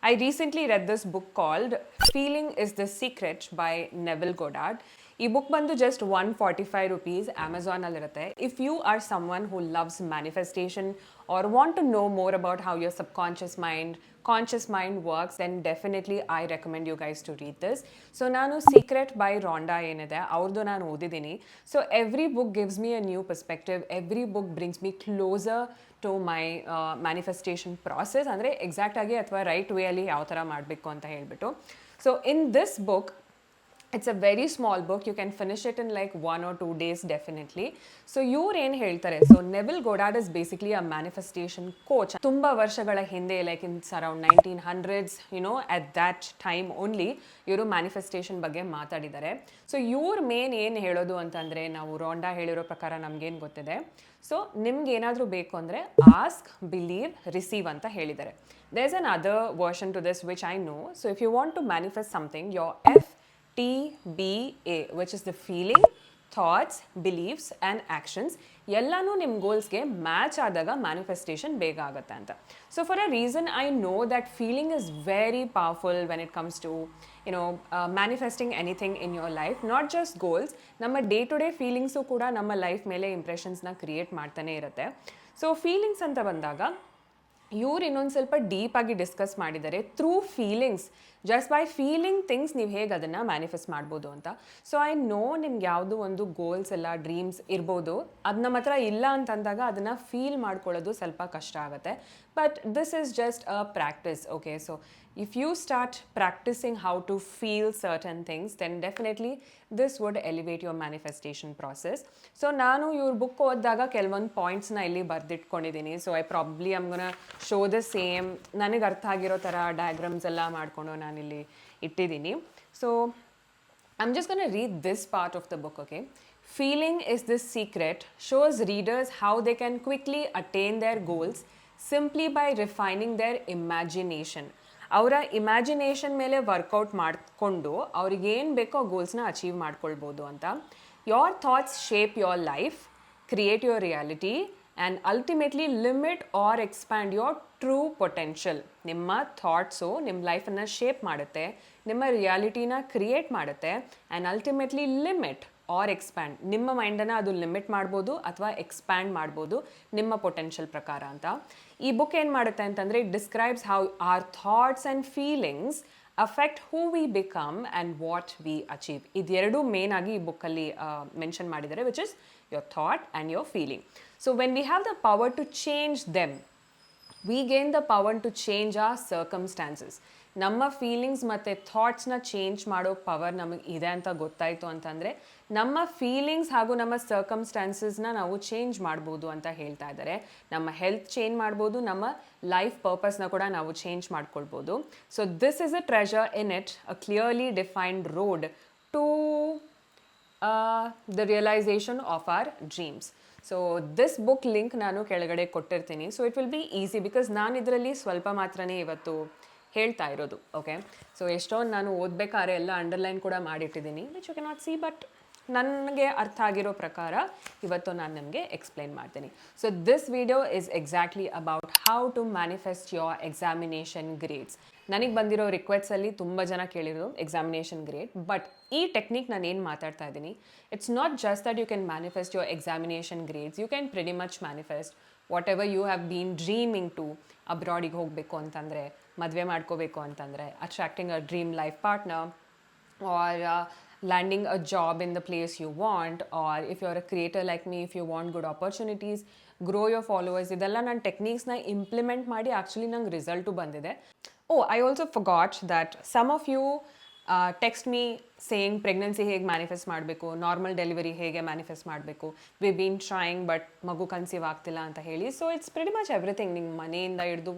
I recently read this book called Feeling is the Secret by Neville Goddard. ಈ book ಬಂದು just ₹145 ಅಮೆಝಾನಲ್ಲಿರುತ್ತೆ. If you are someone who loves manifestation or want to know more about how your subconscious mind conscious mind works, then definitely I recommend you guys to read this. So ನಾನು secret by Rhonda ಏನಿದೆ ಅವ್ರದ್ದು ನಾನು ಓದಿದ್ದೀನಿ. So every book gives me a new perspective, every book brings me closer to my manifestation process, ಅಂದರೆ ಎಕ್ಸಾಕ್ಟಾಗಿ ಅಥವಾ right ವೇಯಲ್ಲಿ ಯಾವ ಥರ ಮಾಡಬೇಕು ಅಂತ ಹೇಳಿಬಿಟ್ಟು. So in this book, it's a very small book. You can finish it in like 1 or 2 days definitely. So ಇವ್ರು ಏನು ಹೇಳ್ತಾರೆ, so Neville Goddard is basically a manifestation coach. ತುಂಬ ವರ್ಷಗಳ ಹಿಂದೆ, like in around 1900s, at that time only ಇವರು manifestation ಬಗ್ಗೆ ಮಾತಾಡಿದ್ದಾರೆ. So ಇವ್ರ ಮೇನ್ ಏನು ಹೇಳೋದು ಅಂತಂದರೆ, ನಾವು ರಾಂಡಾ ಹೇಳಿರೋ ಪ್ರಕಾರ ನಮಗೇನು ಗೊತ್ತಿದೆ, ಸೊ ನಿಮ್ಗೆ ಏನಾದರೂ ಬೇಕು ಅಂದರೆ ಆಸ್ಕ್, ಬಿಲೀವ್, ರಿಸೀವ್ ಅಂತ ಹೇಳಿದ್ದಾರೆ. There is another version to this which I know. So if you want to manifest something, your TBA, which is the feeling, thoughts, beliefs and actions, ಎಲ್ಲನೂ ನಿಮ್ಮ ಗೋಲ್ಸ್ಗೆ match ಆದಾಗ manifestation ಬೇಗ ಆಗುತ್ತೆ ಅಂತ. So for a reason I know that feeling is very powerful when it comes to manifesting anything in your life, not just goals. ನಮ್ಮ day to day feelings ಕೂಡ ನಮ್ಮ life ಮೇಲೆ ಇಂಪ್ರೆಷನ್ಸ್ನ ಕ್ರಿಯೇಟ್ ಮಾಡ್ತಾನೆ ಇರುತ್ತೆ. ಸೊ ಫೀಲಿಂಗ್ಸ್ ಅಂತ ಬಂದಾಗ ಇವ್ರು ಇನ್ನೊಂದು ಸ್ವಲ್ಪ ಡೀಪಾಗಿ ಡಿಸ್ಕಸ್ ಮಾಡಿದ್ದಾರೆ. Through feelings, just by feeling things ನೀವು ಹೇಗೆ ಅದನ್ನು ಮ್ಯಾನಿಫೆಸ್ಟ್ ಮಾಡ್ಬೋದು ಅಂತ. ಸೊ ಐ ನೋ ನಿಮ್ಗೆ ಯಾವುದೋ ಒಂದು ಗೋಲ್ಸ್ ಎಲ್ಲ ಡ್ರೀಮ್ಸ್ ಇರ್ಬೋದು, ಅದು ನಮ್ಮ ಹತ್ರ ಇಲ್ಲ ಅಂತಂದಾಗ ಅದನ್ನು ಫೀಲ್ ಮಾಡ್ಕೊಳ್ಳೋದು ಸ್ವಲ್ಪ ಕಷ್ಟ ಆಗುತ್ತೆ. But this is just a practice. Okay, so if you start practicing how to feel certain things, then definitely this would elevate your manifestation process. So ನಾನು ಇವ್ರ ಬುಕ್ ಓದಿದಾಗ ಕೆಲವೊಂದು ಪಾಯಿಂಟ್ಸ್ನ ಇಲ್ಲಿ ಬರೆದಿಟ್ಕೊಂಡಿದ್ದೀನಿ. So I probably I'm gonna show the same, ನನಗೆ ಅರ್ಥ ಆಗಿರೋ ಥರ ಡಯಾಗ್ರಾಮ್ಸ್ ಎಲ್ಲ ಮಾಡಿಕೊಂಡು ನಾನಿಲ್ಲಿ ಇಟ್ಟಿದ್ದೀನಿ. So I'm just going to read this part of the book, okay? Feeling is the secret shows readers how they can quickly attain their goals simply by refining their imagination. ಅವರ imagination ಮೇಲೆ work out ಮಾಡಿಕೊಂಡು ಅವ್ರಿಗೇನು ಬೇಕೋ ಗೋಲ್ಸ್ನ achieve ಮಾಡ್ಕೊಳ್ಬೋದು ಅಂತ. Your thoughts shape your life, create your reality and ultimately limit or expand your true potential. ನಿಮ್ಮ thoughts ನಿಮ್ಮ ಲೈಫನ್ನು ಶೇಪ್ ಮಾಡುತ್ತೆ, ನಿಮ್ಮ ರಿಯಾಲಿಟಿನ ಕ್ರಿಯೇಟ್ ಮಾಡುತ್ತೆ and ultimately limit or expand, ನಿಮ್ಮ ಮೈಂಡನ್ನು ಅದು ಲಿಮಿಟ್ ಮಾಡ್ಬೋದು ಅಥವಾ ಎಕ್ಸ್ಪ್ಯಾಂಡ್ ಮಾಡ್ಬೋದು ನಿಮ್ಮ ಪೊಟೆನ್ಷಿಯಲ್ ಪ್ರಕಾರ ಅಂತ. ಈ ಬುಕ್ ಏನು ಮಾಡುತ್ತೆ ಅಂತಂದರೆ, it describes how our thoughts and feelings affect who we become and what we achieve. ಇದೆರಡೂ ಮೇನ್ ಆಗಿ ಈ ಬುಕ್ಕಲ್ಲಿ ಮೆನ್ಷನ್ ಮಾಡಿದ್ದಾರೆ, which is your thought and your feeling. So when we have the power to change them, we gain the power to change our circumstances. ನಮ್ಮ feelings ಮತ್ತು ಥಾಟ್ಸ್ನ change ಮಾಡೋ power ನಮಗೆ ಇದೆ ಅಂತ ಗೊತ್ತಾಯಿತು ಅಂತಂದರೆ, ನಮ್ಮ ಫೀಲಿಂಗ್ಸ್ ಹಾಗೂ ನಮ್ಮ ಸರ್ಕಮ್ಸ್ಟಾನ್ಸಸ್ನ ನಾವು ಚೇಂಜ್ ಮಾಡ್ಬೋದು ಅಂತ ಹೇಳ್ತಾ ಇದ್ದಾರೆ. ನಮ್ಮ ಹೆಲ್ತ್ ಚೇಂಜ್ ಮಾಡ್ಬೋದು, ನಮ್ಮ ಲೈಫ್ ಪರ್ಪಸ್ನ ಕೂಡ ನಾವು ಚೇಂಜ್ ಮಾಡ್ಕೊಳ್ಬೋದು. So this is a treasure in it, a clearly defined road to the realisation of our dreams. So this book link ನಾನು ಕೆಳಗಡೆ ಕೊಟ್ಟಿರ್ತೀನಿ. So it will be easy, because ನಾನು ಇದರಲ್ಲಿ ಸ್ವಲ್ಪ ಮಾತ್ರನೇ ಇವತ್ತು ಹೇಳ್ತಾ ಇರೋದು. ಓಕೆ, ಸೊ ಎಷ್ಟೊಂದು ನಾನು ಓದಬೇಕಾದ್ರೆ ಎಲ್ಲ ಅಂಡರ್ಲೈನ್ ಕೂಡ ಮಾಡಿಟ್ಟಿದ್ದೀನಿ, which you cannot see, but ನನಗೆ ಅರ್ಥ ಆಗಿರೋ ಪ್ರಕಾರ ಇವತ್ತು ನಾನು ನಿಮಗೆ ಎಕ್ಸ್ಪ್ಲೈನ್ ಮಾಡ್ತೀನಿ. So this video is exactly about how to manifest your examination grades. ನನಗೆ ಬಂದಿರೋ ರಿಕ್ವೆಸ್ಟಲ್ಲಿ ತುಂಬ ಜನ ಕೇಳಿರೋದು ಎಕ್ಸಾಮಿನೇಷನ್ ಗ್ರೇಡ್, ಬಟ್ ಈ ಟೆಕ್ನಿಕ್ ನಾನು ಏನು ಮಾತಾಡ್ತಾ ಇದ್ದೀನಿ, it's not just that you can manifest your examination grades, you can pretty much manifest whatever you have been dreaming to. ಅಬ್ರಾಡಿಗೆ ಹೋಗಬೇಕು ಅಂತಂದರೆ, ಮದುವೆ ಮಾಡ್ಕೋಬೇಕು ಅಂತಂದರೆ, attracting a dream life partner, or landing a job in the place you want, or if you're a creator like me, if you want good opportunities, grow your followers. ಇದೆಲ್ಲ ನಾನು ಟೆಕ್ನಿಕ್ಸ್ನ implement ಮಾಡಿ ಆ್ಯಕ್ಚುಲಿ ನಂಗೆ result ಬಂದಿದೆ. I also forgot that some of you text me saying pregnancy ಹೇಗೆ manifest ಮಾಡಬೇಕು, normal delivery ಹೇಗೆ manifest ಮಾಡಬೇಕು, ವಿ ಬೀನ್ ಟ್ರೈಯಿಂಗ್ ಬಟ್ ಮಗು ಕನ್ಸೀವ್ ಆಗ್ತಿಲ್ಲ ಅಂತ ಹೇಳಿ. So it's pretty much everything, ನಿಮ್ಮ ಮನೆಯಿಂದ ಹಿಡಿದು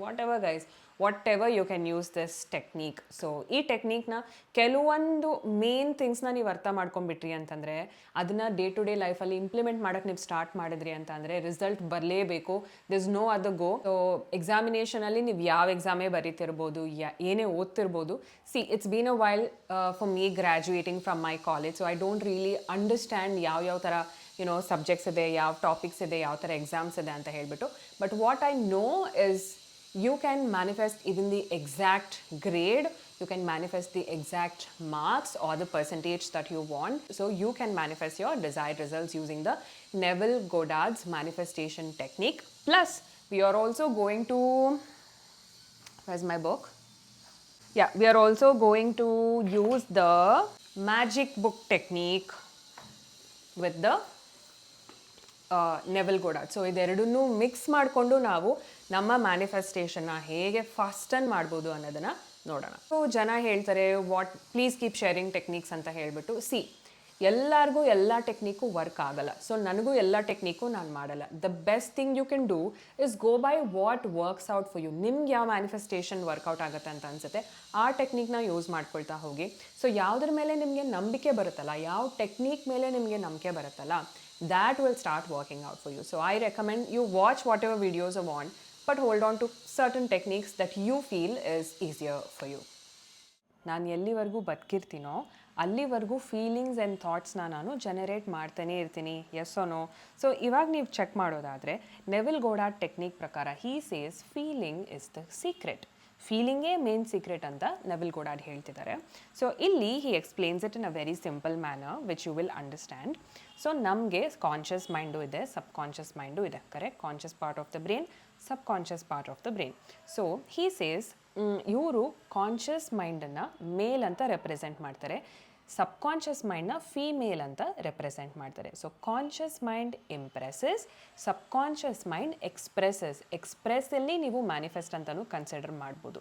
whatever you can use this technique. So ಈ ಟೆಕ್ನಿಕ್ನ ಕೆಲವೊಂದು ಮೇನ್ ಥಿಂಗ್ಸ್ನ ನೀವು ಅರ್ಥ ಮಾಡ್ಕೊಂಡ್ಬಿಟ್ರಿ ಅಂತಂದರೆ, ಅದನ್ನು ಡೇ ಟು ಡೇ ಲೈಫಲ್ಲಿ ಇಂಪ್ಲಿಮೆಂಟ್ ಮಾಡೋಕ್ಕೆ ನೀವು ಸ್ಟಾರ್ಟ್ ಮಾಡಿದ್ರಿ ಅಂತಂದರೆ ರಿಸಲ್ಟ್ ಬರಲೇಬೇಕು. This no other go. So ಎಕ್ಸಾಮಿನೇಷನಲ್ಲಿ ನೀವು ಯಾವ ಎಕ್ಸಾಮೇ ಬರೀತಿರ್ಬೋದು, ಏನೇ ಓದ್ತಿರ್ಬೋದು. See, it's been a while for me graduating from my college, so I don't really understand ಯಾವ ಥರ ಸಬ್ಜೆಕ್ಟ್ಸ್ ಇದೆ, ಯಾವ ಟಾಪಿಕ್ಸ್ ಇದೆ, ಯಾವ ಥರ ಎಕ್ಸಾಮ್ಸ್ ಇದೆ ಅಂತ ಹೇಳಿಬಿಟ್ಟು. But what I know is you can manifest even the exact grade, you can manifest the exact marks or the percentage that you want. So you can manifest your desired results using the Neville Goddard's manifestation technique. Plus, we are also going to, where's my book? Yeah, we are also going to use the magic book technique with the Neville Goddard. So ಇದೆರಡನ್ನೂ mix ಮಾಡಿಕೊಂಡು ನಾವು ನಮ್ಮ ಮ್ಯಾನಿಫೆಸ್ಟೇಷನ್ನ ಹೇಗೆ ಫಾಸ್ಟನ್ ಮಾಡ್ಬೋದು ಅನ್ನೋದನ್ನು ನೋಡೋಣ. So ಜನ ಹೇಳ್ತಾರೆ ಪ್ಲೀಸ್ ಕೀಪ್ ಶೇರಿಂಗ್ ಟೆಕ್ನಿಕ್ಸ್ ಅಂತ ಹೇಳಿಬಿಟ್ಟು. ಎಲ್ಲರಿಗೂ ಎಲ್ಲ ಟೆಕ್ನಿಕ್ಕು ವರ್ಕ್ ಆಗಲ್ಲ. ಸೊ ನನಗೂ ಎಲ್ಲ ಟೆಕ್ನಿಕ್ಕು ನಾನು ಮಾಡಲ್ಲ. The best thing you can do is go by what works out for you. ನಿಮ್ಗೆ ಯಾವ ಮ್ಯಾನಿಫೆಸ್ಟೇಷನ್ ವರ್ಕೌಟ್ ಆಗುತ್ತೆ ಅಂತ ಅನ್ಸುತ್ತೆ ಆ ಟೆಕ್ನಿಕ್ನ ಯೂಸ್ ಮಾಡ್ಕೊಳ್ತಾ ಹೋಗಿ. ಸೊ ಯಾವುದ್ರ ಮೇಲೆ ನಿಮಗೆ ನಂಬಿಕೆ ಬರುತ್ತಲ್ಲ, ಯಾವ ಟೆಕ್ನಿಕ್ ಮೇಲೆ ನಿಮಗೆ ನಂಬಿಕೆ ಬರುತ್ತಲ್ಲ, that will start working out for you. So I recommend you watch whatever videos you want, but hold on to certain techniques that you feel is easier for you. ನಾನು ಎಲ್ಲಿವರೆಗೂ ಬದುಕಿರ್ತೀನೋ ಅಲ್ಲಿವರೆಗೂ ಫೀಲಿಂಗ್ಸ್ ಆ್ಯಂಡ್ ಥಾಟ್ಸ್ನ ನಾನು generate ಮಾಡ್ತಾನೆ ಇರ್ತೀನಿ. S or no? So ಇವಾಗ ನೀವು check ಮಾಡೋದಾದರೆ Nevill Goddard technique ಪ್ರಕಾರ he says feeling is the secret. ಫೀಲಿಂಗೇ ಮೇನ್ ಸೀಕ್ರೆಟ್ ಅಂತ ನೆವಿಲ್ ಗೋಡಾರ್ಡ್ ಹೇಳ್ತಿದ್ದಾರೆ. ಸೊ ಇಲ್ಲಿ he explains it in a very simple manner which you will understand. So ನಮಗೆ conscious mind ಇದೆ, ಸಬ್ ಕಾನ್ಷಿಯಸ್ ಮೈಂಡು ಇದೆ, correct? Conscious part of the brain, subconscious part of the brain. So he says ಇವರು conscious ಮೈಂಡನ್ನು male ಅಂತ represent ಮಾಡ್ತಾರೆ, subconscious ಮೈಂಡ್ನ female ಅಂತ represent ಮಾಡ್ತಾರೆ. ಸೊ ಕಾನ್ಷಿಯಸ್ ಮೈಂಡ್ ಇಂಪ್ರೆಸಸ್, ಸಬ್ ಕಾನ್ಷಿಯಸ್ ಮೈಂಡ್ ಎಕ್ಸ್ಪ್ರೆಸಸ್. ಎಕ್ಸ್ಪ್ರೆಸ್ಸಲ್ಲಿ ನೀವು manifest ಅಂತಲೂ ಕನ್ಸಿಡರ್ ಮಾಡ್ಬೋದು.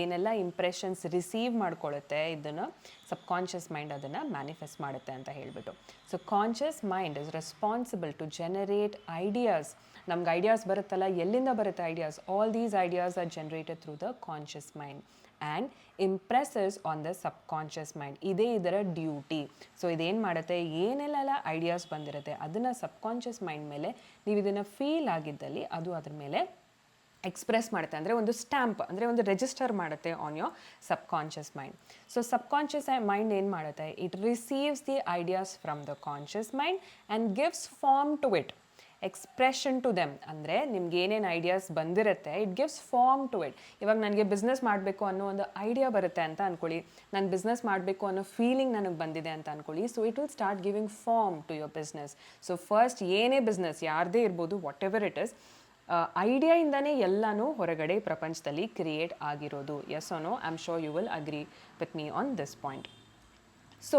ಏನೆಲ್ಲ ಇಂಪ್ರೆಷನ್ಸ್ ರಿಸೀವ್ ಮಾಡ್ಕೊಳ್ಳುತ್ತೆ ಇದನ್ನು ಸಬ್ ಕಾನ್ಷಿಯಸ್ ಮೈಂಡ್ ಅದನ್ನು ಮ್ಯಾನಿಫೆಸ್ಟ್ ಮಾಡುತ್ತೆ ಅಂತ ಹೇಳಿಬಿಟ್ಟು. So conscious mind is responsible to generate ideas. ನಮ್ಗೆ ಐಡಿಯಾಸ್ ಬರುತ್ತಲ್ಲ, ಎಲ್ಲಿಂದ ಬರುತ್ತೆ ideas? All these ideas are generated through the conscious mind and impresses on the subconscious mind. ಇದೇ ಇದರ ಡ್ಯೂಟಿ. ಸೊ ಇದೇನು ಮಾಡುತ್ತೆ, ಏನೆಲ್ಲ ಐಡಿಯಾಸ್ ಬಂದಿರುತ್ತೆ ಅದನ್ನು ಸಬ್ ಕಾನ್ಷಿಯಸ್ ಮೈಂಡ್ ಮೇಲೆ ನೀವು ಇದನ್ನು ಫೀಲ್ ಆಗಿದ್ದಲ್ಲಿ ಅದು ಅದ್ರ ಮೇಲೆ ಎಕ್ಸ್ಪ್ರೆಸ್ ಮಾಡುತ್ತೆ. ಅಂದರೆ ಒಂದು ಸ್ಟ್ಯಾಂಪ್, ಅಂದರೆ ಒಂದು ರಿಜಿಸ್ಟರ್ ಮಾಡುತ್ತೆ on your subconscious mind. So subconscious mind ಏನು ಮಾಡುತ್ತೆ, it receives the ideas from the conscious mind and gives form to it, expression to them. ಅಂದರೆ ನಿಮ್ಗೆ ಏನೇನು ಐಡಿಯಾಸ್ ಬಂದಿರುತ್ತೆ it gives form to it. ಇವಾಗ ನನಗೆ business ಮಾಡಬೇಕು ಅನ್ನೋ ಒಂದು ಐಡಿಯಾ ಬರುತ್ತೆ ಅಂತ ಅಂದ್ಕೊಳ್ಳಿ, ನಾನು ಬಿಸ್ನೆಸ್ ಮಾಡಬೇಕು ಅನ್ನೋ ಫೀಲಿಂಗ್ ನನಗೆ ಬಂದಿದೆ ಅಂತ ಅಂದ್ಕೊಳ್ಳಿ. So it will start giving form to your business. So first ಏನೇ ಬಿಸ್ನೆಸ್ ಯಾರದೇ ಇರ್ಬೋದು, ವಾಟ್ ಎವರ್ ಇಟ್ ಇಸ್, ಐಡಿಯಾಯಿಂದನೇ ಎಲ್ಲನೂ ಹೊರಗಡೆ ಪ್ರಪಂಚದಲ್ಲಿ ಕ್ರಿಯೇಟ್ ಆಗಿರೋದು. Yes or no? I am sure you will agree with me on this point. So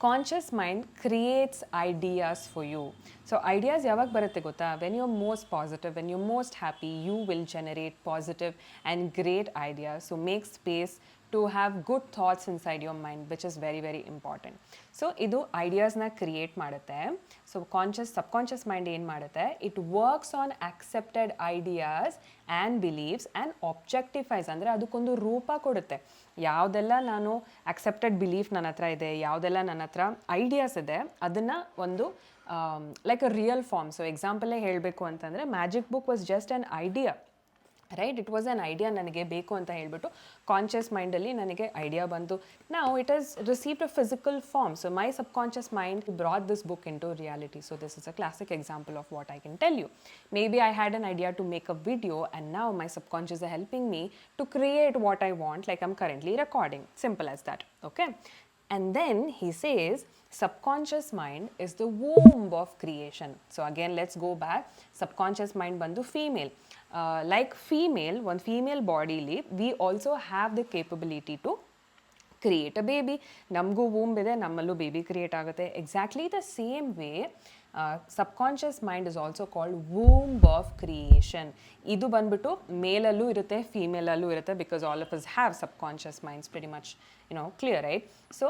conscious mind creates ideas for you. So ideas ಯಾವಾಗ ಬರುತ್ತೆ ಗೊತ್ತಾ? When you are most positive, when you are most happy, you will generate positive and great ideas. So make space to have good thoughts inside your mind, which is very very important. So idu ideas na create ಮಾಡುತ್ತೆ. So conscious subconscious mind ಏನು ಮಾಡುತ್ತೆ, it works on accepted ideas and beliefs and objectifies, ಅಂದರೆ ಅದಕ್ಕೊಂದು ರೂಪ ಕೊಡುತ್ತೆ. ಯಾವುದೆಲ್ಲ ನಾನು accepted belief ನನ್ನ ಹತ್ರ ಇದೆ, ಯಾವುದೆಲ್ಲ ನನ್ನ ಹತ್ರ ಐಡಿಯಾಸ್ ಇದೆ, ಅದನ್ನು ಒಂದು like a real form. So ಎಕ್ಸಾಂಪಲೇ ಹೇಳಬೇಕು ಅಂತಂದರೆ magic book was just an idea, right? It was an idea, ನನಗೆ ಬೇಕು ಅಂತ ಹೇಳಿಬಿಟ್ಟು ಕಾನ್ಷಿಯಸ್ ಮೈಂಡಲ್ಲಿ ನನಗೆ ಐಡಿಯಾ ಬಂತು. ನಾವು it is received a physical form. So my subconscious mind brought this book into reality. So this is a classic example of what I can tell you. Maybe I had an idea to make a video and now my subconscious are helping me to create what I want, like I am currently recording. Simple as that. Okay? And then he says subconscious mind is the womb of creation. So again let's go back. Subconscious mind bandu female. Like female, one female body li we also have the capability to create a baby. Namgu womb ide, nammallu baby create agutte. Exactly the same way subconscious mind is also called womb of creation. Idu banbitu male allu irutte, female allu irutte, because all of us have subconscious minds, pretty much, you know, clear, right? So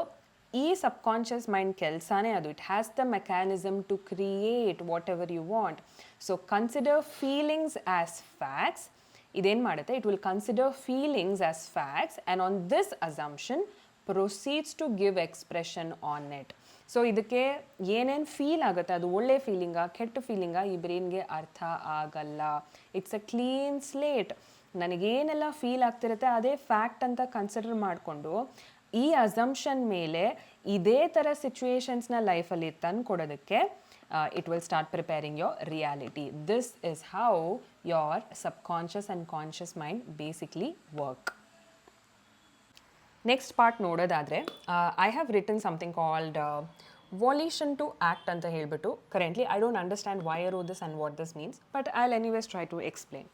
ಈ subconscious mind ಕೆಲಸನೇ ಅದು. It has the mechanism to create whatever you want. So consider feelings as facts. ಇದೇನು ಮಾಡುತ್ತೆ, it will consider feelings as facts and on this assumption proceeds to give expression on it. So ಇದಕ್ಕೆ ಏನೇನು feel ಆಗುತ್ತೆ, ಅದು ಒಳ್ಳೆ ಫೀಲಿಂಗಾ ಕೆಟ್ಟ ಫೀಲಿಂಗಾ, ಈ ಬ್ರೈನ್ಗೆ ಅರ್ಥ ಆಗಲ್ಲ. It's a clean slate. ನನಗೇನೆಲ್ಲ ಫೀಲ್ ಆಗ್ತಿರುತ್ತೆ ಅದೇ ಫ್ಯಾಕ್ಟ್ ಅಂತ ಕನ್ಸಿಡರ್ ಮಾಡಿಕೊಂಡು ಈ ಅಸಂಪ್ಷನ್ ಮೇಲೆ ಇದೇ ಥರ ಸಿಚುವೇಶನ್ಸ್ನ ಲೈಫಲ್ಲಿ ತಂದು ಕೊಡೋದಕ್ಕೆ it will start preparing your reality. This is how your subconscious and conscious mind basically work. Next part ನೋಡೋದಾದರೆ I have written something called volition to act ಅಂತ ಹೇಳಿಬಿಟ್ಟು currently I don't understand why I wrote this and what this means but I will anyways try to explain.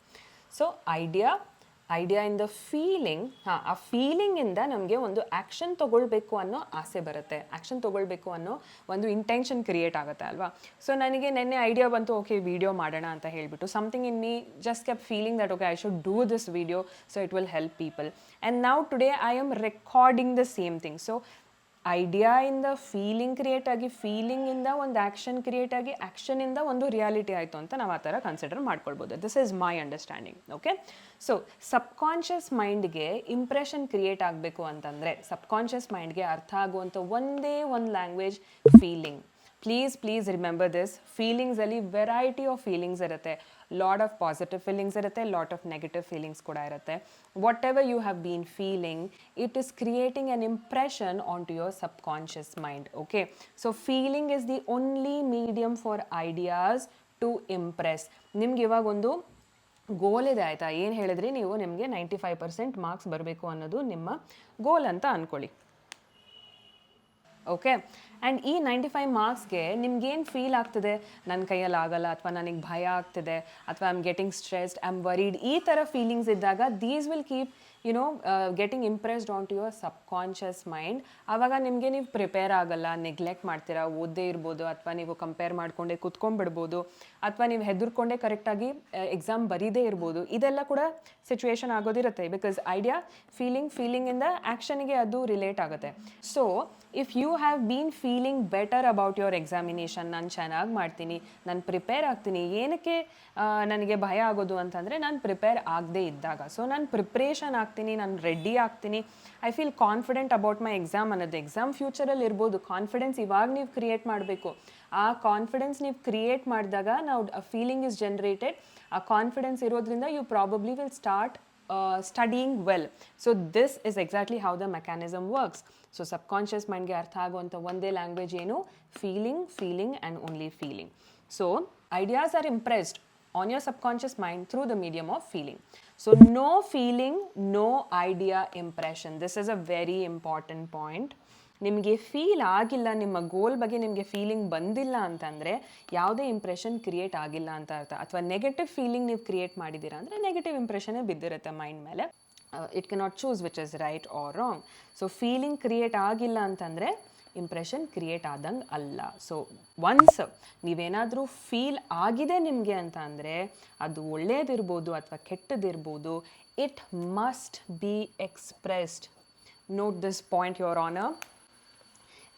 So idea in the feeling, ಆ ಫೀಲಿಂಗಿಂದ ನಮಗೆ ಒಂದು action ತೊಗೊಳ್ಬೇಕು ಅನ್ನೋ ಆಸೆ ಬರುತ್ತೆ, ಆ್ಯಕ್ಷನ್ ತೊಗೊಳ್ಬೇಕು ಅನ್ನೋ ಒಂದು ಇಂಟೆನ್ಷನ್ ಕ್ರಿಯೇಟ್ ಆಗುತ್ತೆ ಅಲ್ವಾ. ಸೊ ನನಗೆ ನೆನ್ನೆ ಐಡಿಯಾ ಬಂತು, ಓಕೆ ವಿಡಿಯೋ ಮಾಡೋಣ ಅಂತ ಹೇಳಿಬಿಟ್ಟು something in me just kept feeling that okay I should do this video so it will help people and now today I am recording the same thing. So ಐಡಿಯಾಯಿಂದ feeling create ಆಗಿ, ಫೀಲಿಂಗಿಂದ ಒಂದು action create ಆಗಿ, ಆ್ಯಕ್ಷನಿಂದ ಒಂದು reality ಆಯಿತು ಅಂತ ನಾವು ಆ ಥರ ಕನ್ಸಿಡರ್ ಮಾಡ್ಕೊಳ್ಬೋದು. This is my understanding. Okay, so subconscious ಮೈಂಡ್ಗೆ ಇಂಪ್ರೆಷನ್ ಕ್ರಿಯೇಟ್ ಆಗಬೇಕು ಅಂತಂದರೆ, ಸಬ್ಕಾನ್ಷಿಯಸ್ ಮೈಂಡ್ಗೆ ಅರ್ಥ ಆಗುವಂಥ ಒಂದೇ ಒಂದು language feeling. Please remember this. ಫೀಲಿಂಗ್ಸಲ್ಲಿ ವೆರೈಟಿ ಆಫ್ ಫೀಲಿಂಗ್ಸ್ ಇರುತ್ತೆ. ಲಾಟ್ ಆಫ್ ಪಾಸಿಟಿವ್ ಫೀಲಿಂಗ್ಸ್ ಇರುತ್ತೆ, ಲಾಟ್ ಆಫ್ ನೆಗೆಟಿವ್ ಫೀಲಿಂಗ್ಸ್ ಕೂಡ ಇರುತ್ತೆ. Whatever you have been feeling, it is creating an impression on to your subconscious mind. Okay, so feeling is the only medium for ideas to Impress. ನಿಮ್ಗೆ ಇವಾಗ ಒಂದು ಗೋಲ್ ಇದೆ ಆಯಿತಾ, ಏನು ಹೇಳಿದ್ರಿ ನೀವು, ನಿಮಗೆ 95% ಮಾರ್ಕ್ಸ್ ಬರಬೇಕು ಅನ್ನೋದು ನಿಮ್ಮ ಗೋಲ್ ಅಂತ ಅಂದ್ಕೊಳ್ಳಿ. ಓಕೆ, ಆ್ಯಂಡ್ ಈ 95 ಮಾರ್ಕ್ಸ್ಗೆ ನಿಮ್ಗೇನು ಫೀಲ್ ಆಗ್ತದೆ, ನನ್ನ ಕೈಯಲ್ಲಿ ಆಗಲ್ಲ, ಅಥವಾ ನನಗೆ ಭಯ ಆಗ್ತಿದೆ, ಅಥವಾ I am getting stressed, I am worried, ಈ ಥರ ಫೀಲಿಂಗ್ಸ್ ಇದ್ದಾಗ these will keep getting impressed on to your subconscious mind. ಆವಾಗ ನಿಮಗೆ ನೀವು ಪ್ರಿಪೇರ್ ಆಗಲ್ಲ, ನೆಗ್ಲೆಕ್ಟ್ ಮಾಡ್ತೀರಾ, ಓದದೇ ಇರ್ಬೋದು, ಅಥವಾ ನೀವು ಕಂಪೇರ್ ಮಾಡಿಕೊಂಡೇ ಕೂತ್ಕೊಂಡ್ಬಿಡ್ಬೋದು, ಅಥವಾ ನೀವು ಹೆದರ್ಕೊಂಡೇ ಕರೆಕ್ಟಾಗಿ ಎಕ್ಸಾಮ್ ಬರೀದೇ ಇರ್ಬೋದು. ಇದೆಲ್ಲ ಕೂಡ ಸಿಚುವೇಶನ್ ಆಗೋದಿರುತ್ತೆ. ಬಿಕಾಸ್ ಐಡಿಯಾ ಫೀಲಿಂಗಿಂದ ಆ್ಯಕ್ಷನ್ಗೆ ಅದು ರಿಲೇಟ್ ಆಗುತ್ತೆ. So if you have been feeling better about your examination, ನಾನು ಚೆನ್ನಾಗಿ ಮಾಡ್ತೀನಿ, ನಾನು ಪ್ರಿಪೇರ್ ಆಗ್ತೀನಿ. ಏನಕ್ಕೆ ನನಗೆ ಭಯ ಆಗೋದು ಅಂತಂದರೆ, ನಾನು ಪ್ರಿಪೇರ್ ಆಗದೇ ಇದ್ದಾಗ. ಸೊ ನಾನು ಪ್ರಿಪ್ರೇಷನ್ ಆಗ್ತೀನಿ, ನಾನು ರೆಡಿ ಆಗ್ತೀನಿ, I feel confident about my exam ಅನ್ನೋದು. ಎಕ್ಸಾಮ್ ಫ್ಯೂಚರಲ್ಲಿ ಇರ್ಬೋದು, ಕಾನ್ಫಿಡೆನ್ಸ್ ಇವಾಗ ನೀವು ಕ್ರಿಯೇಟ್ ಮಾಡಬೇಕು. ಆ ಕಾನ್ಫಿಡೆನ್ಸ್ ನೀವು ಕ್ರಿಯೇಟ್ ಮಾಡಿದಾಗ ನಾವು ಫೀಲಿಂಗ್ ಇಸ್ ಜನರೇಟೆಡ್. ಆ ಕಾನ್ಫಿಡೆನ್ಸ್ ಇರೋದ್ರಿಂದ you probably will start studying well. So this is exactly how the mechanism works. So subconscious mind ge artha aguvanಥ ಒಂದೇ language ಏನು, feeling and only feeling. So ideas are impressed on your subconscious mind through the medium of feeling. So no feeling, no idea impression. This is a very important point. ನಿಮಗೆ feel ಆಗಿಲ್ಲ, ನಿಮ್ಮ ಗೋಲ್ ಬಗ್ಗೆ ನಿಮಗೆ feeling ಬಂದಿಲ್ಲ ಅಂತಂದರೆ ಯಾವುದೇ impression create ಆಗಿಲ್ಲ ಅಂತ ಅರ್ಥ. ಅಥವಾ ನೆಗೆಟಿವ್ ಫೀಲಿಂಗ್ ನೀವು ಕ್ರಿಯೇಟ್ ಮಾಡಿದ್ದೀರಾ ಅಂದರೆ ನೆಗೆಟಿವ್ ಇಂಪ್ರೆಷನ್ನೇ ಬಿದ್ದಿರುತ್ತೆ ಮೈಂಡ್ ಮೇಲೆ. It cannot choose which is right or wrong. So feeling create ಆಗಿಲ್ಲ ಅಂತಂದರೆ ಇಂಪ್ರೆಷನ್ ಕ್ರಿಯೇಟ್ ಆದಂಗೆ ಅಲ್ಲ. ಸೊ ಒನ್ಸ್ ನೀವೇನಾದರೂ ಫೀಲ್ ಆಗಿದೆ ನಿಮಗೆ ಅಂತ ಅಂದರೆ ಅದು ಒಳ್ಳೆಯದಿರ್ಬೋದು ಅಥವಾ ಕೆಟ್ಟದಿರ್ಬೋದು, it must be expressed. Note this point your honour.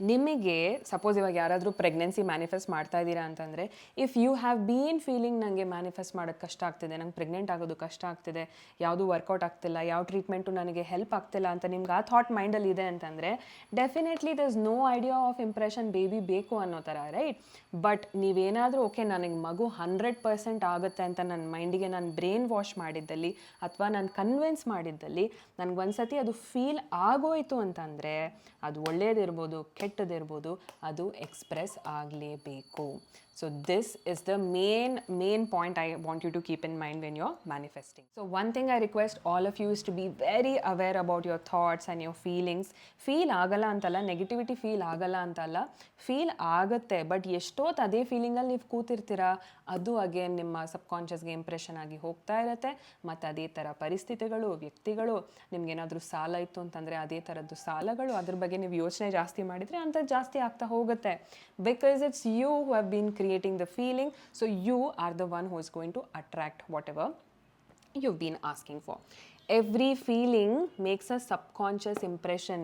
ನಿಮಗೆ ಸಪೋಸ್ ಇವಾಗ ಯಾರಾದರೂ ಪ್ರೆಗ್ನೆನ್ಸಿ ಮ್ಯಾನಿಫೆಸ್ಟ್ ಮಾಡ್ತಾ ಇದ್ದೀರಾ ಅಂತಂದರೆ, if you have been feeling ನನಗೆ ಮ್ಯಾನಿಫೆಸ್ಟ್ ಮಾಡೋದು ಕಷ್ಟ ಆಗ್ತಿದೆ, ನಂಗೆ ಪ್ರೆಗ್ನೆಂಟ್ ಆಗೋದು ಕಷ್ಟ ಆಗ್ತಿದೆ, ಯಾವುದೂ ವರ್ಕೌಟ್ ಆಗ್ತಿಲ್ಲ, ಯಾವ ಟ್ರೀಟ್ಮೆಂಟು ನನಗೆ ಹೆಲ್ಪ್ ಆಗ್ತಿಲ್ಲ ಅಂತ ನಿಮ್ಗೆ ಆ ಥಾಟ್ ಮೈಂಡಲ್ಲಿ ಇದೆ ಅಂತಂದರೆ definitely there is no idea of impression baby ಬೇಕು ಅನ್ನೋ ಥರ, ರೈಟ್? ಬಟ್ ನೀವೇನಾದರೂ ಓಕೆ ನನಗೆ ಮಗು 100% ಆಗುತ್ತೆ ಅಂತ ನನ್ನ ಮೈಂಡಿಗೆ ನಾನು ಬ್ರೈನ್ ವಾಶ್ ಮಾಡಿದ್ದಲ್ಲಿ ಅಥವಾ ನಾನು ಕನ್ವಿನ್ಸ್ ಮಾಡಿದ್ದಲ್ಲಿ ನನಗೆ ಒಂದು ಸತಿ ಅದು ಫೀಲ್ ಆಗೋಯ್ತು ಅಂತಂದರೆ ಅದು ಒಳ್ಳೆಯದಿರ್ಬೋದು ಕೆಟ್ಟದಿರ್ಬೋದು, ಅದು ಎಕ್ಸ್ಪ್ರೆಸ್ ಆಗಲೇಬೇಕು. So this is the main point I want you to keep in mind when you're manifesting. So one thing I request all of you is to be very aware about your thoughts and your feelings. Feel ಆಗಲ್ಲ ಅಂತಲ್ಲ, negativity feel ಆಗಲ್ಲ ಅಂತಲ್ಲ, feel ಆಗುತ್ತೆ. But ಎಷ್ಟೊತ್ತು ಅದೇ ಫೀಲಿಂಗಲ್ಲಿ ನೀವು ಕೂತಿರ್ತೀರಾ, ಅದು again ನಿಮ್ಮ ಸಬ್ಕಾನ್ಷಿಯಸ್ಗೆ ಇಂಪ್ರೆಷನ್ ಆಗಿ ಹೋಗ್ತಾ ಇರುತ್ತೆ. ಮತ್ತು ಅದೇ ಥರ ಪರಿಸ್ಥಿತಿಗಳು, ವ್ಯಕ್ತಿಗಳು, ನಿಮ್ಗೇನಾದರೂ ಸಾಲ ಇತ್ತು ಅಂತಂದರೆ ಅದೇ ಥರದ್ದು ಸಾಲಗಳು, ಅದ್ರ ಬಗ್ಗೆ ನೀವು ಯೋಚನೆ ಜಾಸ್ತಿ ಮಾಡಿದರೆ ಅಂಥದ್ದು ಜಾಸ್ತಿ ಆಗ್ತಾ ಹೋಗುತ್ತೆ. Because it's you who have been creating the feeling, so you are the one who is going to attract whatever you've been asking for. Every feeling makes a subconscious impression.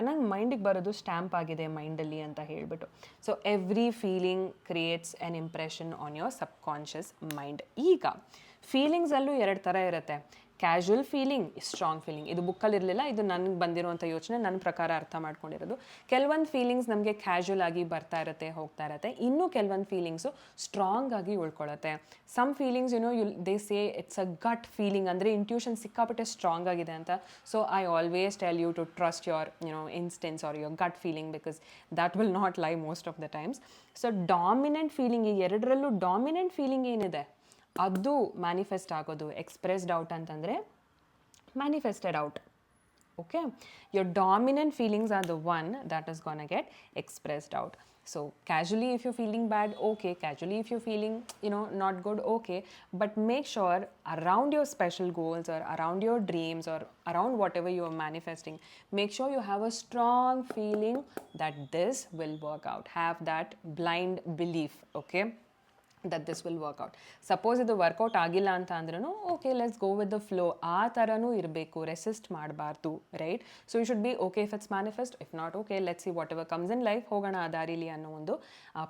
ನಂಗೆ ಮೈಂಡಿಗೆ ಬರೋದು ಸ್ಟ್ಯಾಂಪ್ ಆಗಿದೆ ಮೈಂಡಲ್ಲಿ ಅಂತ ಹೇಳಿಬಿಟ್ಟು. So every feeling creates on impression on your subconscious mind. ಈಗ ಫೀಲಿಂಗ್ಸಲ್ಲೂ 2 ಥರ ಇರುತ್ತೆ. Casual feeling, strong feeling. ಇದು ಬುಕ್ಕಲ್ಲಿರಲಿಲ್ಲ, ಇದು ನನಗೆ ಬಂದಿರುವಂಥ ಯೋಚನೆ, ನನ್ನ ಪ್ರಕಾರ ಅರ್ಥ ಮಾಡ್ಕೊಂಡಿರೋದು. ಕೆಲವೊಂದು ಫೀಲಿಂಗ್ಸ್ ನಮಗೆ ಕ್ಯಾಶುವಲ್ ಆಗಿ ಬರ್ತಾ ಇರುತ್ತೆ, ಹೋಗ್ತಾ ಇರುತ್ತೆ. ಇನ್ನೂ ಕೆಲವೊಂದು ಫೀಲಿಂಗ್ಸು ಸ್ಟ್ರಾಂಗ್ ಆಗಿ ಉಳ್ಕೊಳ್ಳುತ್ತೆ. Some feelings they say it's a gut feeling, ಅಂದರೆ ಇಂಟ್ಯೂಷನ್ ಸಿಕ್ಕಾಪಟ್ಟೆ ಸ್ಟ್ರಾಂಗ್ ಆಗಿದೆ ಅಂತ. So I always tell you to trust your instincts or your gut feeling, because that will not lie most of the times. So dominant feeling, ಈ ಎರಡರಲ್ಲೂ dominant feeling ಏನಿದೆ ಅದು manifest ಆಗೋದು. Expressed out ಅಂತಂದರೆ manifested out. Okay, your dominant feelings are the one that is gonna get expressed out. So casually if you're feeling bad, okay, casually if you're feeling not good, okay, but make sure around your special goals or around your dreams or around whatever you are manifesting, make sure you have a strong feeling that this will work out. Have that blind belief, okay, that this will work out. Suppose ಇದು work out ಆಗಿಲ್ಲ ಅಂತ ಅಂದ್ರೂ okay, let's go with the flow, ಆ ಥರನೂ ಇರಬೇಕು, resist ಮಾಡಬಾರ್ದು, right? So you should be okay if it's manifest, if not okay let's see whatever comes in life, ಹೋಗೋಣ ಆ ದಾರಿಲಿ ಅನ್ನೋ ಒಂದು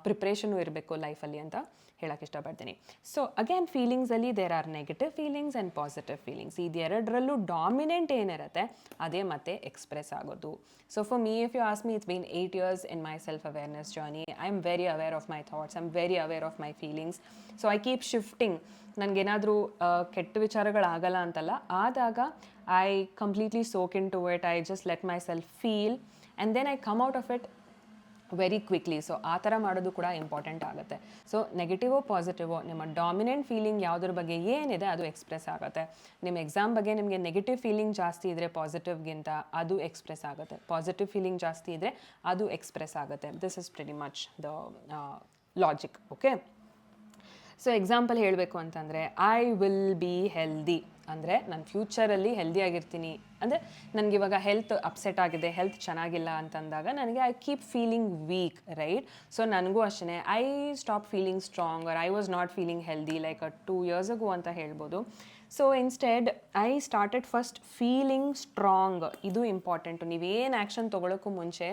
ಪ್ರಿಪ್ರೇಷನು ಇರಬೇಕು ಲೈಫಲ್ಲಿ ಅಂತ ಹೇಳಕ್ಕೆ ಇಷ್ಟಪಡ್ತೀನಿ. ಸೊ ಅಗೇನ್ ಫೀಲಿಂಗ್ಸಲ್ಲಿ there are negative feelings and positive feelings. ಇದೆರಡರಲ್ಲೂ ಡಾಮಿನೆಂಟ್ ಏನಿರುತ್ತೆ ಅದೇ ಮತ್ತೆ ಎಕ್ಸ್ಪ್ರೆಸ್ ಆಗೋದು. So for me, if you ask me, it's been 8 years in my self-awareness journey. I am very aware of my thoughts, I'm very aware of my feelings. So I keep shifting. ನನಗೇನಾದರೂ ಕೆಟ್ಟ ವಿಚಾರಗಳಾಗಲ್ಲ ಅಂತಲ್ಲ, ಆದಾಗ I completely soak into it, I just let myself feel and then I come out of it very quickly. So ಆ ಥರ ಮಾಡೋದು ಕೂಡ important ಆಗುತ್ತೆ. ಸೊ ನೆಗೆಟಿವೋ ಪಾಸಿಟಿವೋ, ನಿಮ್ಮ ಡಾಮಿನೆಂಟ್ ಫೀಲಿಂಗ್ ಯಾವುದ್ರ ಬಗ್ಗೆ ಏನಿದೆ ಅದು ಎಕ್ಸ್ಪ್ರೆಸ್ ಆಗುತ್ತೆ. ನಿಮ್ಮ ಎಕ್ಸಾಮ್ ಬಗ್ಗೆ ನಿಮಗೆ ನೆಗೆಟಿವ್ ಫೀಲಿಂಗ್ ಜಾಸ್ತಿ ಇದ್ದರೆ ಪಾಸಿಟಿವ್ಗಿಂತ ಅದು ಎಕ್ಸ್ಪ್ರೆಸ್ ಆಗುತ್ತೆ, ಪಾಸಿಟಿವ್ ಫೀಲಿಂಗ್ ಜಾಸ್ತಿ ಇದ್ದರೆ ಅದು ಎಕ್ಸ್ಪ್ರೆಸ್ ಆಗುತ್ತೆ. This is pretty much the logic, okay? So example ಹೇಳಬೇಕು ಅಂತಂದರೆ, ಐ ವಿಲ್ ಬಿ ಹೆಲ್ದಿ ಅಂದರೆ ನಾನು ಫ್ಯೂಚರಲ್ಲಿ ಹೆಲ್ದಿ ಆಗಿರ್ತೀನಿ. ಅಂದರೆ ನನಗಿವಾಗ ಹೆಲ್ತ್ ಅಪ್ಸೆಟ್ ಆಗಿದೆ, ಹೆಲ್ತ್ ಚೆನ್ನಾಗಿಲ್ಲ ಅಂತಂದಾಗ ನನಗೆ I keep feeling weak, right? So ನನಗೂ ಅಷ್ಟೇ I stop feeling strong or I was not feeling healthy like 2 years ago ಅಂತ ಹೇಳ್ಬೋದು. So instead I started first feeling strong. ಇದು ಇಂಪಾರ್ಟೆಂಟು. ನೀವೇನು ಆ್ಯಕ್ಷನ್ ತೊಗೊಳೋಕ್ಕೂ ಮುಂಚೆ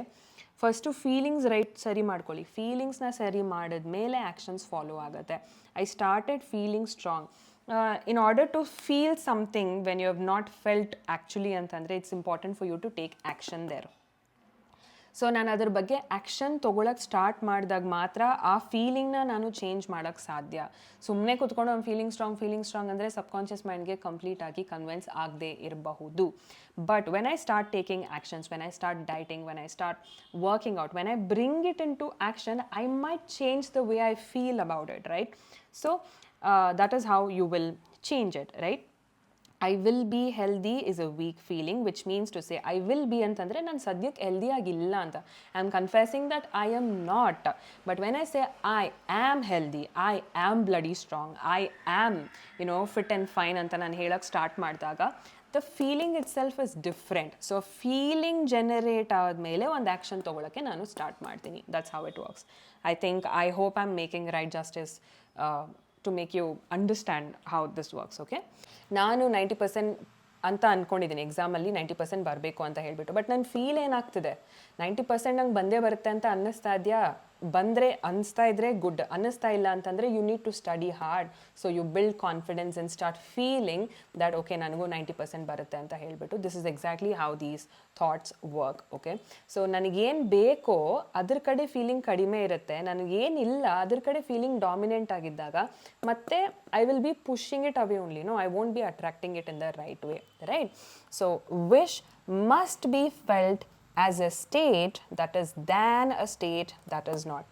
ಫಸ್ಟು ಫೀಲಿಂಗ್ಸ್ ಸರಿ ಮಾಡ್ಕೊಳ್ಳಿ. ಫೀಲಿಂಗ್ಸ್ನ ಸರಿ ಮಾಡಿದ್ಮೇಲೆ ಆ್ಯಕ್ಷನ್ಸ್ ಫಾಲೋ ಆಗುತ್ತೆ. I started feeling strong. in order to feel something when you have not felt actually ಅಂತಂದರೆ it's important for you to take action there. So ನಾನು ಅದ್ರ ಬಗ್ಗೆ ಆ್ಯಕ್ಷನ್ ತೊಗೊಳಕ್ಕೆ ಸ್ಟಾರ್ಟ್ ಮಾಡಿದಾಗ ಮಾತ್ರ ಆ ಫೀಲಿಂಗ್ನ ನಾನು ಚೇಂಜ್ ಮಾಡೋಕ್ಕೆ ಸಾಧ್ಯ. ಸುಮ್ಮನೆ ಕೂತ್ಕೊಂಡು ಒಂದು ಫೀಲಿಂಗ್ ಸ್ಟ್ರಾಂಗ್ ಅಂದರೆ ಸಬ್ಕಾನ್ಷಿಯಸ್ ಮೈಂಡ್ಗೆ ಕಂಪ್ಲೀಟಾಗಿ ಕನ್ವಿನ್ಸ್ ಆಗದೆ ಇರಬಹುದು. But when I start taking actions, when I start dieting, when I start working out, when I bring it into action, I might change the way I feel about it, right? So that is how you will change it, right? I will be healthy is a weak feeling, which means to say I will be antandre nan sadhyak healthy agilla anta. I am confessing that I am not. But when I say I am healthy, I am bloody strong, I am fit and fine anta nan helak start ಮಾಡಿದಾಗ the feeling itself is different. So feeling generate ಆದಮೇಲೆ ಒಂದು action ತೊಗೊಳಕ್ಕೆ ನಾನು start ಮಾಡ್ತೀನಿ. That's how it works. I hope I'm making right justice to make you understand how this works, okay? ನಾನು 90% ಅಂತ ಅಂದ್ಕೊಂಡಿದ್ದೀನಿ ಎಕ್ಸಾಮಲ್ಲಿ 90% ಬರಬೇಕು ಅಂತ ಹೇಳಿಬಿಟ್ಟು. ಬಟ್ ನನ್ನ ಫೀಲ್ ಏನಾಗ್ತಿದೆ, 90% ನಂಗೆ ಬಂದೇ ಬರುತ್ತೆ ಅಂತ ಅನ್ನಿಸ್ತಾ ಇದೆಯಾ? ಬಂದರೆ ಅನ್ನಿಸ್ತಾ ಇದ್ದರೆ ಗುಡ್, ಅನ್ನಿಸ್ತಾ ಇಲ್ಲ ಅಂತಂದರೆ you need to study hard. So you build confidence and start feeling that okay ನನಗೂ 90% ಬರುತ್ತೆ ಅಂತ ಹೇಳಿಬಿಟ್ಟು. This is exactly how these thoughts work, okay? So ನನಗೇನು ಬೇಕೋ ಅದ್ರ ಕಡೆ ಫೀಲಿಂಗ್ ಕಡಿಮೆ ಇರುತ್ತೆ, ನನಗೇನಿಲ್ಲ ಅದ್ರ ಕಡೆ ಫೀಲಿಂಗ್ ಡಾಮಿನೆಂಟ್ ಆಗಿದ್ದಾಗ ಮತ್ತೆ I will be pushing it away only. I won't be attracting it in the right way, right? So wish must be felt as a state that is than a state that is not.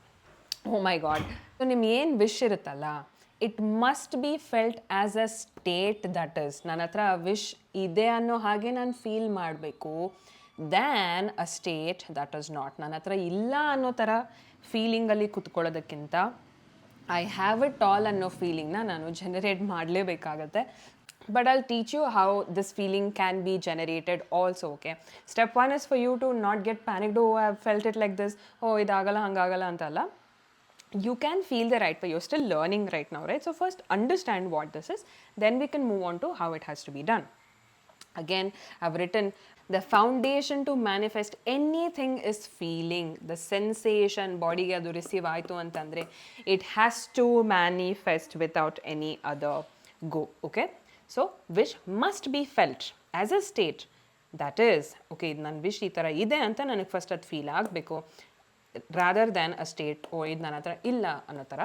Oh my god. So ನಿಮ್ಮ ಏನು wish ಇರುತ್ತಲ್ಲ, it must B felt as a state that is. ನನ್ನ ಹತ್ರ wish ಇದೆ ಅನ್ನೋ ಹಾಗೆ ನಾನು feel ಮಾಡಬೇಕು, than a state that is not. ನನ್ನ ಹತ್ರ ಇಲ್ಲ ಅನ್ನೋ ಥರ ಫೀಲಿಂಗಲ್ಲಿ ಕುತ್ಕೊಳ್ಳೋದಕ್ಕಿಂತ ಐ ಹ್ಯಾವ್ ಇಟ್ ಆಲ್ ಅನ್ನೋ ಫೀಲಿಂಗ್ನ ನಾನು generate ಮಾಡಲೇಬೇಕಾಗತ್ತೆ. But I'll teach you how this feeling can be generated also, okay? Step 1 is for you to not get panicked. Oh, I've felt it like this. Oh, idagala hangagala antalla. You can feel the right way. You're still learning right now, right? So first understand what this is. Then we can move on to how it has to be done. Again, I've written the foundation to manifest anything is feeling. The sensation, body adu receive aitu antandre, it has to manifest without any other go, okay? So wish must be felt as a state that is, okay, ನನ್ನ wish ಈ ಥರ ಇದೆ ಅಂತ ನನಗೆ first ಅದು feel ಆಗಬೇಕು, rather than a state ಓ ಇದು ನನ್ನ ಹತ್ರ ಇಲ್ಲ ಅನ್ನೋ ಥರ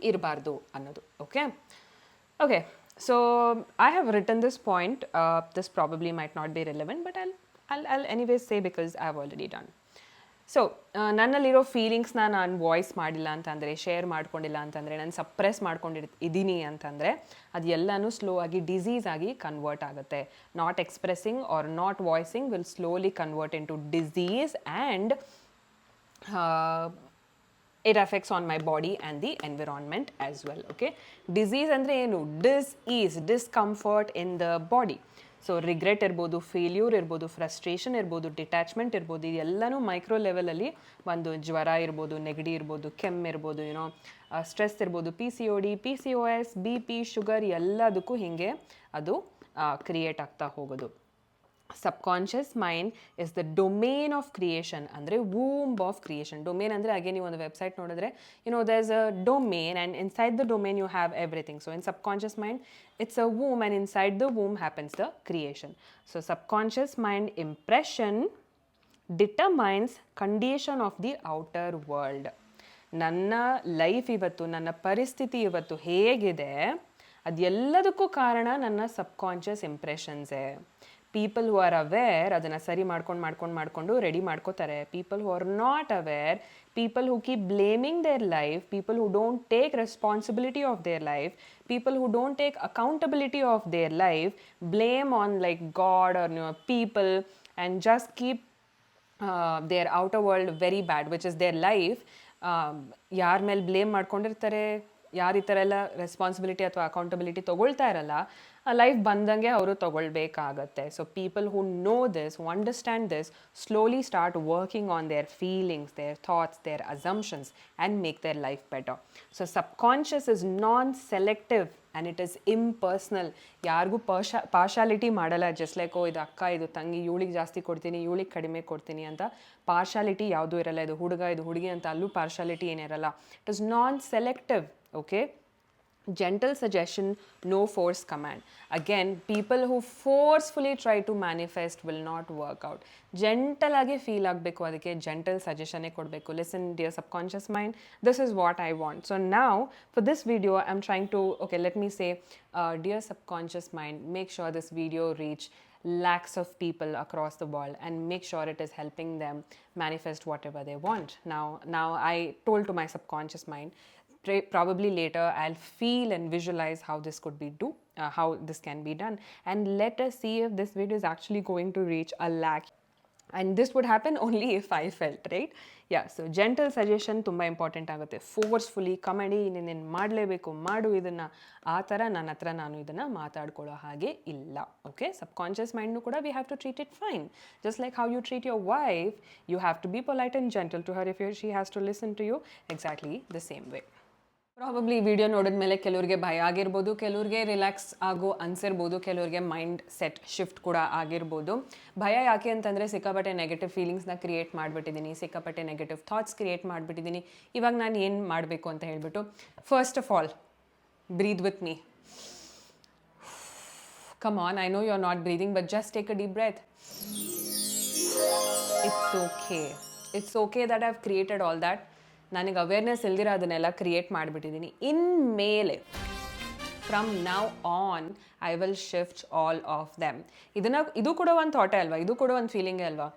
ಇರಬಾರ್ದು ಅನ್ನೋದು, okay? Okay, so I have written this point. This probably might not be relevant, but I'll anyways say because I've already done. ಸೊ ನನ್ನಲ್ಲಿರೋ ಫೀಲಿಂಗ್ಸ್ನ ನಾನು ವಾಯ್ಸ್ ಮಾಡಿಲ್ಲ ಅಂತಂದರೆ, ಶೇರ್ ಮಾಡ್ಕೊಂಡಿಲ್ಲ ಅಂತಂದರೆ, ನಾನು ಸಪ್ರೆಸ್ ಇದ್ದೀನಿ ಅಂತಂದರೆ ಅದು ಎಲ್ಲನೂ ಸ್ಲೋ ಆಗಿ ಡಿಸೀಸ್ ಆಗಿ ಕನ್ವರ್ಟ್ ಆಗುತ್ತೆ. Not expressing or not voicing will slowly convert into disease and it affects on my body and the environment as well. Okay, disease andre enu, dis-ease, discomfort in the body. So regret ಇರ್ಬೋದು, failure ಇರ್ಬೋದು, frustration ಇರ್ಬೋದು, detachment ಇರ್ಬೋದು, ಇದೆಲ್ಲನೂ micro ಲೆವೆಲಲ್ಲಿ ಒಂದು ಜ್ವರ ಇರ್ಬೋದು, ನೆಗಡಿ ಇರ್ಬೋದು, ಕೆಮ್ಮಿರ್ಬೋದು, ಏನೋ ಸ್ಟ್ರೆಸ್ ಇರ್ಬೋದು, PCOD, PCOS, BP, ಶುಗರ್ ಎಲ್ಲದಕ್ಕೂ ಹೀಗೆ ಅದು ಕ್ರಿಯೇಟ್ ಆಗ್ತಾ ಹೋಗೋದು. Subconscious mind is the domain of creation, ಅಂದರೆ womb of creation. Domain ಅಂದರೆ again ನೀವು ಒಂದು ವೆಬ್ಸೈಟ್ ನೋಡಿದ್ರೆ there's a domain and inside the domain you have everything. So in subconscious mind it's a womb and inside the womb happens the creation. So subconscious mind impression determines condition of the outer world. ನನ್ನ life ಇವತ್ತು, ನನ್ನ ಪರಿಸ್ಥಿತಿ ಇವತ್ತು ಹೇಗಿದೆ ಅದೆಲ್ಲದಕ್ಕೂ ಕಾರಣ ನನ್ನ subconscious ಇಂಪ್ರೆಷನ್ಸೇ. ಪೀಪಲ್ ಹೂ ಆರ್ ಅವೇರ್ ಅದನ್ನು ಸರಿ ಮಾಡ್ಕೊಂಡು ರೆಡಿ ಮಾಡ್ಕೋತಾರೆ. People who are not aware, people who keep blaming their life, people who don't take responsibility of their life, people who don't take accountability of their life, blame on like god or people and just keep their outer world very bad which is their life. ಯಾರ ಮೇಲೆ blame ಮಾಡ್ಕೊಂಡಿರ್ತಾರೆ, ಯಾರು ಈ ಥರ ಎಲ್ಲ responsibility ಅಥವಾ accountability ತೊಗೊಳ್ತಾ ಇರಲ್ಲ, ಲೈಫ್ ಬಂದಂಗೆ ಅವರು ತೊಗೊಳ್ಬೇಕಾಗತ್ತೆ. So people who know this, who understand this, slowly start working on their feelings, their thoughts, their assumptions and make their life better. So subconscious is non selective and it is impersonal. ಯಾರಿಗೂ partiality ಮಾಡಲ್ಲ. Just like ಇದು ಅಕ್ಕ, ಇದು ತಂಗಿ, ಇವಳಿಗೆ ಜಾಸ್ತಿ ಕೊಡ್ತೀನಿ, ಇವಳಿಗೆ ಕಡಿಮೆ ಕೊಡ್ತೀನಿ ಅಂತ ಪಾರ್ಶಾಲಿಟಿ ಯಾವುದೂ ಇರಲ್ಲ. ಇದು ಹುಡುಗ, ಇದು ಹುಡುಗಿ ಅಂತ ಅಲ್ಲೂ ಪಾರ್ಶಾಲಿಟಿ ಏನಿರಲ್ಲ. It is non selective. Okay, gentle suggestion, no force command. Again, people who forcefully try to manifest will not work out. Gentle age feel agbeku, adike gentle suggestion e kodbeku. Listen dear subconscious mind, this is what I want. So now for this video I'm trying to, okay, let me say, dear subconscious mind, make sure this video reach lakhs of people across the world and make sure it is helping them manifest whatever they want. Now I told to my subconscious mind, probably later I'll feel and visualize how this could be how this can be done, and let us see if this video is actually going to reach 1 lakh. And this would happen only if I felt, right? Yeah, so gentle suggestion ತುಂಬ important ಆಗುತ್ತೆ. Forcefully comedy ನೀನು ಮಾಡಲೇಬೇಕು, ಮಾಡು ಇದನ್ನು, ಆ ಥರ ನನ್ನ ಹತ್ರ ನಾನು ಇದನ್ನು ಮಾತಾಡ್ಕೊಳ್ಳೋ ಹಾಗೆ ಇಲ್ಲ. ಓಕೆ, ಸಬ್ಕಾನ್ಷಿಯಸ್ ಮೈಂಡ್ನು ಕೂಡ we have to treat it fine. Just like how you treat your wife, you have to be polite and gentle to her if she has to listen to you exactly the same way. Probably video ನೋಡಿದ್ಮೇಲೆ ಕೆಲವ್ರಿಗೆ ಭಯ ಆಗಿರ್ಬೋದು, ಕೆಲವ್ರಿಗೆ relax ಆಗೋ ಅನ್ಸಿರ್ಬೋದು, ಕೆಲವ್ರಿಗೆ mind set shift ಕೂಡ ಆಗಿರ್ಬೋದು. ಭಯ ಯಾಕೆ ಅಂತಂದರೆ ಸಿಕ್ಕಾಪಟ್ಟೆ ನೆಗೆಟಿವ್ ಫೀಲಿಂಗ್ಸ್ನ ಕ್ರಿಯೇಟ್ ಮಾಡಿಬಿಟ್ಟಿದ್ದೀನಿ, ಸಿಕ್ಕಾಪಟ್ಟೆ ನೆಗೆಟಿವ್ ಥಾಟ್ಸ್ ಕ್ರಿಯೇಟ್ ಮಾಡಿಬಿಟ್ಟಿದ್ದೀನಿ. ಇವಾಗ ನಾನು ಏನು ಮಾಡಬೇಕು ಅಂತ ಹೇಳಿಬಿಟ್ಟು, first of all breathe with me. Come on, I know you are not breathing, but just take a deep breath. It's okay that I have created all that. ನನಗೆ awareness ಇಲ್ದಿರ ಅದನ್ನೆಲ್ಲ create ಮಾಡಿಬಿಟ್ಟಿದ್ದೀನಿ. ಇನ್ಮೇಲೆ from now on I will shift all of them. ಇದು ಕೂಡ ಒಂದು ಥಾಟೇ ಅಲ್ವಾ, ಇದು ಕೂಡ ಒಂದು ಫೀಲಿಂಗೇ ಅಲ್ವಾ.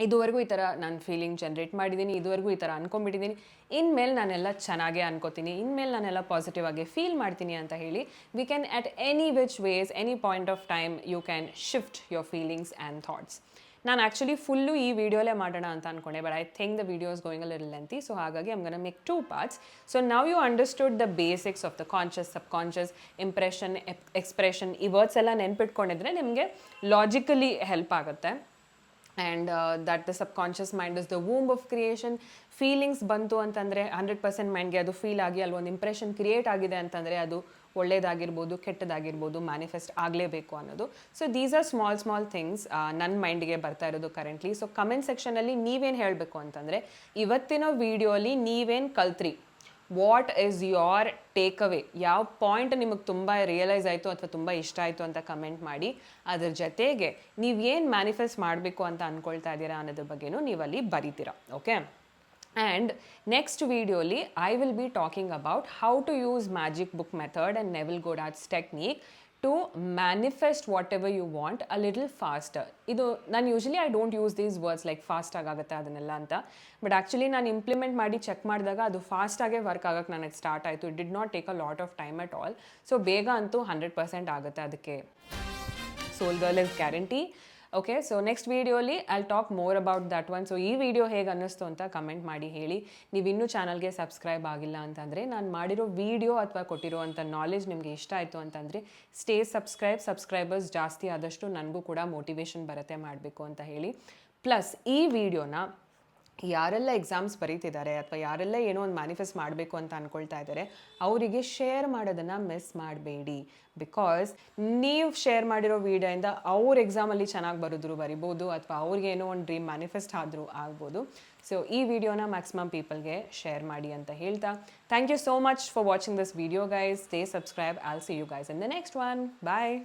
ಇದುವರೆಗೂ ಈ ಥರ ನಾನು ಫೀಲಿಂಗ್ ಜನ್ರೇಟ್ ಮಾಡಿದ್ದೀನಿ, ಇದುವರೆಗೂ ಈ ಥರ ಅನ್ಕೊಂಡ್ಬಿಟ್ಟಿದ್ದೀನಿ, ಇನ್ಮೇಲೆ ನಾನೆಲ್ಲ ಚೆನ್ನಾಗೇ ಅನ್ಕೋತೀನಿ, ಇನ್ಮೇಲೆ ನಾನೆಲ್ಲ ಪಾಸಿಟಿವ್ ಆಗಿ ಫೀಲ್ ಮಾಡ್ತೀನಿ ಅಂತ ಹೇಳಿ we can at any which ways, any point of time you can shift your feelings and thoughts. ನಾನು ಆ್ಯಕ್ಚುಲಿ ಫುಲ್ಲು ಈ ವಿಡಿಯೋಲೇ ಮಾಡೋಣ ಅಂತ ಅಂದ್ಕೊಂಡೆ, but I think the video is going a little lengthy, so ಹಾಗಾಗಿ I'm gonna make 2 parts. So now you understood the basics of the conscious, subconscious, impression, expression. ಈ words ಎಲ್ಲ ನೆನ್ಪಿಟ್ಕೊಂಡಿದ್ರೆ ನಿಮಗೆ ಲಾಜಿಕಲಿ ಹೆಲ್ಪ್ ಆಗುತ್ತೆ. And that the subconscious mind is the womb of creation. Feelings ಬಂತು ಅಂತಂದರೆ 100% ಮೈಂಡ್ಗೆ ಅದು feel ಆಗಿ ಅಲ್ಲೊಂದು ಇಂಪ್ರೆಷನ್ ಕ್ರಿಯೇಟ್ ಆಗಿದೆ ಅಂತಂದರೆ ಅದು ಒಳ್ಳೇದಾಗಿರ್ಬೋದು, ಕೆಟ್ಟದಾಗಿರ್ಬೋದು, ಮ್ಯಾನಿಫೆಸ್ಟ್ ಆಗಲೇಬೇಕು ಅನ್ನೋದು. So these are small things ನನ್ನ ಮೈಂಡ್ಗೆ ಬರ್ತಾ ಇರೋದು ಕರೆಂಟ್ಲಿ. ಸೊ ಕಮೆಂಟ್ ಸೆಕ್ಷನಲ್ಲಿ ನೀವೇನು ಹೇಳಬೇಕು ಅಂತಂದರೆ, ಇವತ್ತಿನ ವಿಡಿಯೋಲಿ ನೀವೇನು ಕಲ್ತ್ರಿ, what is your takeaway, ಯಾವ ಪಾಯಿಂಟ್ ನಿಮಗೆ ತುಂಬ ರಿಯಲೈಸ್ ಆಯಿತು ಅಥವಾ ತುಂಬ ಇಷ್ಟ ಆಯಿತು ಅಂತ ಕಮೆಂಟ್ ಮಾಡಿ. ಅದ್ರ ಜೊತೆಗೆ ನೀವೇನು ಮ್ಯಾನಿಫೆಸ್ಟ್ ಮಾಡಬೇಕು ಅಂತ ಅಂದ್ಕೊಳ್ತಾ ಇದ್ದೀರಾ ಅನ್ನೋದ್ರ ಬಗ್ಗೆನೂ ನೀವಲ್ಲಿ ಬರೀತೀರಾ. Okay, and next video I will be talking about how to use magic book method and Neville Goddard's technique to manifest whatever you want a little faster. ಇದು ನಾನು usually I don't use these words like ಫಾಸ್ಟಾಗಿ ಆಗುತ್ತೆ ಅದನ್ನೆಲ್ಲ ಅಂತ, but actually ನಾನು implement ಮಾಡಿ check ಮಾಡಿದಾಗ ಅದು ಫಾಸ್ಟಾಗೇ ವರ್ಕ್ ಆಗೋಕ್ಕೆ ನನಗೆ ಸ್ಟಾರ್ಟ್ ಆಯಿತು. It did not take a lot of time at all. So ಬೇಗ ಅಂತೂ 100% ಆಗುತ್ತೆ. ಅದಕ್ಕೆ soul girl is guarantee. Okay, so next ವೀಡಿಯೋಲಿ I'll talk more about that one. So ಈ ವಿಡಿಯೋ ಹೇಗೆ ಅನ್ನಿಸ್ತು ಅಂತ ಕಮೆಂಟ್ ಮಾಡಿ ಹೇಳಿ. ನೀವು ಇನ್ನೂ ಚಾನಲ್ಗೆ ಸಬ್ಸ್ಕ್ರೈಬ್ ಆಗಿಲ್ಲ ಅಂತಂದರೆ, ನಾನು ಮಾಡಿರೋ ವಿಡಿಯೋ ಅಥವಾ ಕೊಟ್ಟಿರೋವಂಥ ನಾಲೆಜ್ ನಿಮಗೆ ಇಷ್ಟ ಆಯಿತು ಅಂತಂದರೆ ಸಬ್ಸ್ಕ್ರೈಬರ್ಸ್ ಜಾಸ್ತಿ ಆದಷ್ಟು ನನಗೂ ಕೂಡ ಮೋಟಿವೇಶನ್ ಬರುತ್ತೆ ಮಾಡಬೇಕು ಅಂತ ಹೇಳಿ. ಪ್ಲಸ್ ಈ ವಿಡಿಯೋನ ಯಾರೆಲ್ಲ ಎಕ್ಸಾಮ್ಸ್ ಬರೀತಿದ್ದಾರೆ ಅಥವಾ ಯಾರೆಲ್ಲ ಏನೋ ಒಂದು ಮ್ಯಾನಿಫೆಸ್ಟ್ ಮಾಡಬೇಕು ಅಂತ ಅಂದ್ಕೊಳ್ತಾ ಇದ್ದಾರೆ ಅವರಿಗೆ ಶೇರ್ ಮಾಡೋದನ್ನು ಮಿಸ್ ಮಾಡಬೇಡಿ. ಬಿಕಾಸ್ ನೀವು ಶೇರ್ ಮಾಡಿರೋ ವಿಡಿಯೋಯಿಂದ ಅವ್ರ ಎಕ್ಸಾಮಲ್ಲಿ ಚೆನ್ನಾಗಿ ಬರಿಬೋದು ಅಥವಾ ಅವ್ರಿಗೆ ಏನೋ ಒಂದು ಡ್ರೀಮ್ ಮ್ಯಾನಿಫೆಸ್ಟ್ ಆದರೂ ಆಗ್ಬೋದು. ಸೊ ಈ ವಿಡಿಯೋನ ಮ್ಯಾಕ್ಸಿಮಮ್ ಪೀಪಲ್ಗೆ ಶೇರ್ ಮಾಡಿ ಅಂತ ಹೇಳ್ತಾ, thank you so much for watching this video guys. Stay subscribe. I'll see you guys in the next one. Bye.